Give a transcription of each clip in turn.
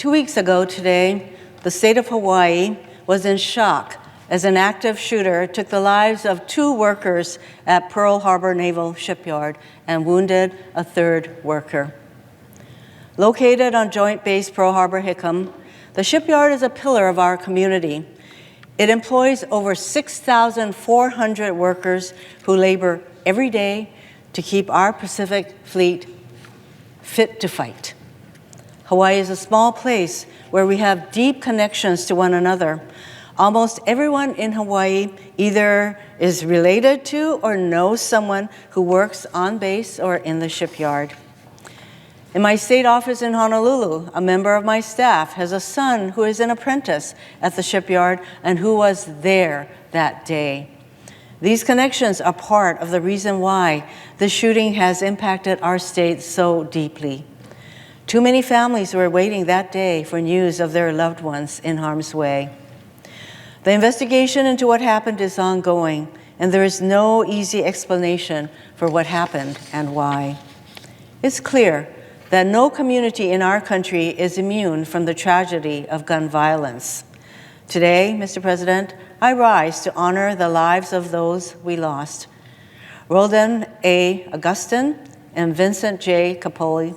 2 weeks ago today, the state of Hawaii was in shock as an active shooter took the lives of 2 workers at Pearl Harbor Naval Shipyard and wounded a 3rd worker. Located on Joint Base Pearl Harbor Hickam, the shipyard is a pillar of our community. It employs over 6,400 workers who labor every day to keep our Pacific Fleet fit to fight. Hawaii is a small place where we have deep connections to one another. Almost everyone in Hawaii either is related to or knows someone who works on base or in the shipyard. In my state office in Honolulu, a member of my staff has a son who is an apprentice at the shipyard and who was there that day. These connections are part of the reason why the shooting has impacted our state so deeply. Too many families were waiting that day for news of their loved ones in harm's way. The investigation into what happened is ongoing, and there is no easy explanation for what happened and why. It's clear that no community in our country is immune from the tragedy of gun violence. Today, Mr. President, I rise to honor the lives of those we lost. Roldan A. Augustin and Vincent J. Capoy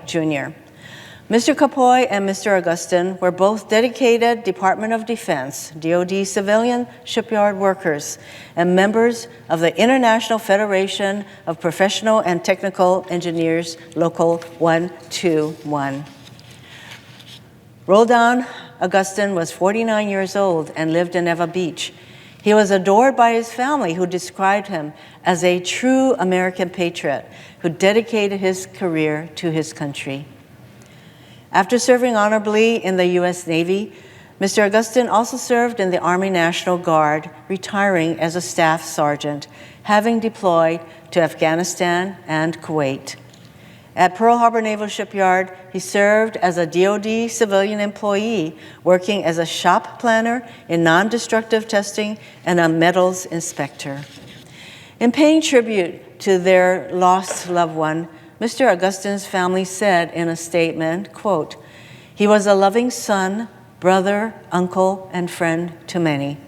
Jr. Mr. Capoy and Mr. Augustin were both dedicated Department of Defense, DoD civilian shipyard workers, and members of the International Federation of Professional and Technical Engineers, Local 121. Roldan Augustin was 49 years old and lived in Eva Beach. He was adored by his family, who described him as a true American patriot who dedicated his career to his country. After serving honorably in the U.S. Navy, Mr. Augustin also served in the Army National Guard, retiring as a staff sergeant, having deployed to Afghanistan and Kuwait. At Pearl Harbor Naval Shipyard, he served as a DoD civilian employee, working as a shop planner in non-destructive testing and a metals inspector. In paying tribute to their lost loved one, Mr. Augustin's family said in a statement, quote, "He was a loving son, brother, uncle, and friend to many.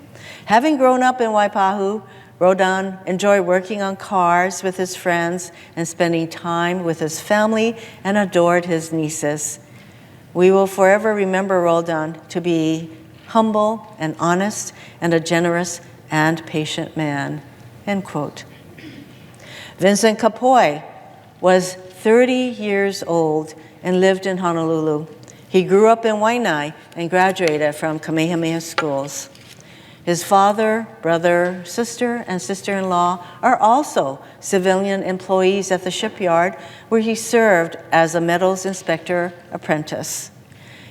Having grown up in Waipahu, Roldan enjoyed working on cars with his friends and spending time with his family and adored his nieces. We will forever remember Roldan to be humble and honest and a generous and patient man," end quote. Vincent Capoy was 30 years old and lived in Honolulu. He grew up in Waianae and graduated from Kamehameha schools. His father, brother, sister, and sister-in-law are also civilian employees at the shipyard, where he served as a metals inspector apprentice.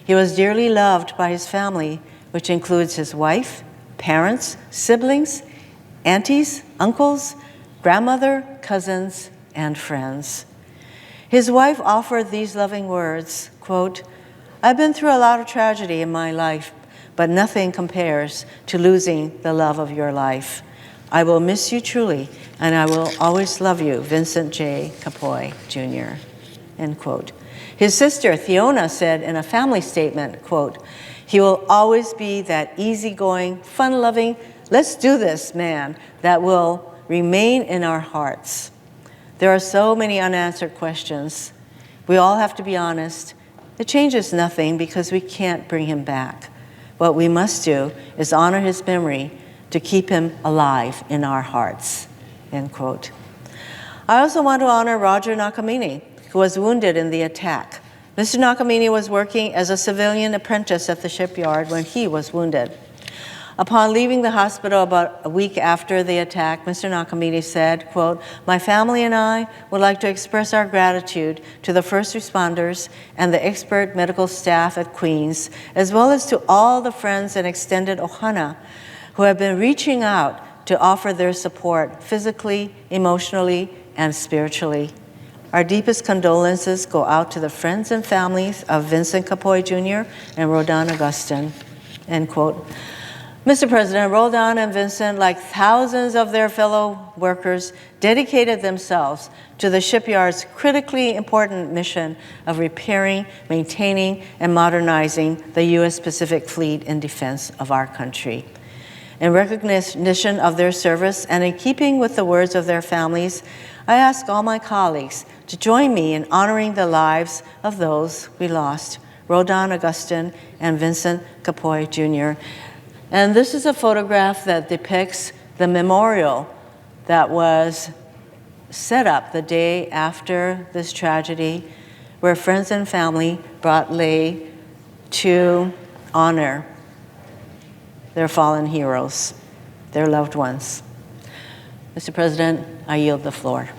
He was dearly loved by his family, which includes his wife, parents, siblings, aunties, uncles, grandmother, cousins, and friends. His wife offered these loving words, quote, "I've been through a lot of tragedy in my life, but nothing compares to losing the love of your life. I will miss you truly, and I will always love you, Vincent J. Capoy, Jr., end quote. His sister, Theona, said in a family statement, quote, "He will always be that easygoing, fun-loving, let's do this man that will remain in our hearts." There are so many unanswered questions. We all have to be honest. It changes nothing because we can't bring him back. What we must do is honor his memory to keep him alive in our hearts, end quote. I also want to honor Roger Nakamine, who was wounded in the attack. Mr. Nakamine was working as a civilian apprentice at the shipyard when he was wounded. Upon leaving the hospital about a week after the attack, Mr. Nakamine said, quote, "My family and I would like to express our gratitude to the first responders and the expert medical staff at Queens, as well as to all the friends and extended ohana who have been reaching out to offer their support physically, emotionally, and spiritually. Our deepest condolences go out to the friends and families of Vincent Capoy Jr. and Roldan Augustin," end quote. Mr. President, Roldan and Vincent, like thousands of their fellow workers, dedicated themselves to the shipyard's critically important mission of repairing, maintaining, and modernizing the U.S. Pacific Fleet in defense of our country. In recognition of their service and in keeping with the words of their families, I ask all my colleagues to join me in honoring the lives of those we lost, Roldan Augustin and Vincent Capoy Jr. And this is a photograph that depicts the memorial that was set up the day after this tragedy, where friends and family brought lei to honor their fallen heroes, their loved ones. Mr. President, I yield the floor.